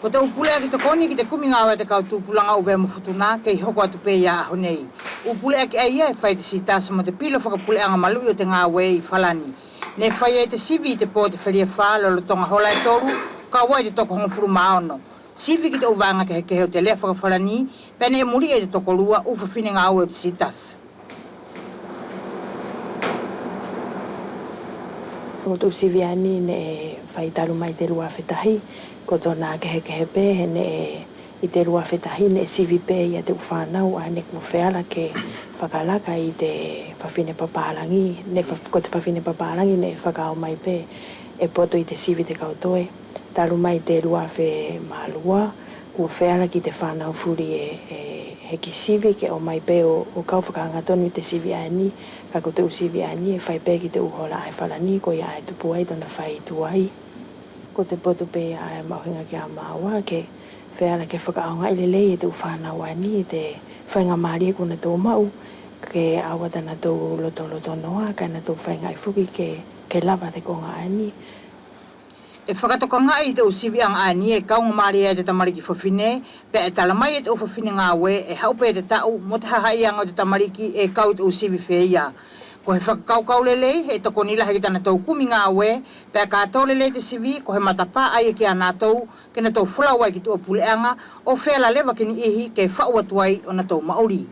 Ko te upulea ki te koni ki te kumingawa te kau tūpulanga ube mawhutuna kei hoko atu pe ia aho nei. Upulea ki aia e whai te sitasa mo te pilo whakapuleanga malui o te ngā wei falani. Ne whai e te sivi te pō te wharia whālo lo tonga hola e toru, ka wai te toko hongfuru maono. Sivi ki te uvanga ke heke heo te lea whakawhalani, pene e muri e te toko lua ufa whine ngā ue o te sitasa. O tu siviani ne whai taru mai te rua whetahi, ko tōna ke heke pē ne i te rua whetahi ne sivi pē ia te uwhanau a ne kua wheala ke whakalaka i te whawhine paparangi, ko te whawhine paparangi ne whakao mai pē e poto i te sivi te kautoe. Taru mai te rua whe malua, kua wheala ki te whanau furi heki sivi ke o mai pē o kau whakanga tonu i te sivi ani, ka ko te usivi ani e whai pē ki te uhola ai whalani ko ia e tupu ai tona whai tuai. Ko te poto pē ai mauhinga ki a maua ke wheala ke whakaonga i lelei e te uwhanau ani e te whainga maari e kuna tō mau ke awata na tō loto noa ka na tō whainga i fuki ke lava te konga ani. E whakatokonga i te usivi ang ani e kaunga maari e te tamariki whawhine, pe e talamai e te uwhawhine ngā we e haupe e te tau mo te hahaianga o te tamariki e kau te usivi whea. Ko he whakakaukau lelei e toko nila heki tana tau kumi ngā we, pe a kātou lelei te sivi ko he matapā ai e ki a nātou ke na tau whulawai ki tua puleanga o whela lewa ki ni ihi ke whauatuai o na tau maori.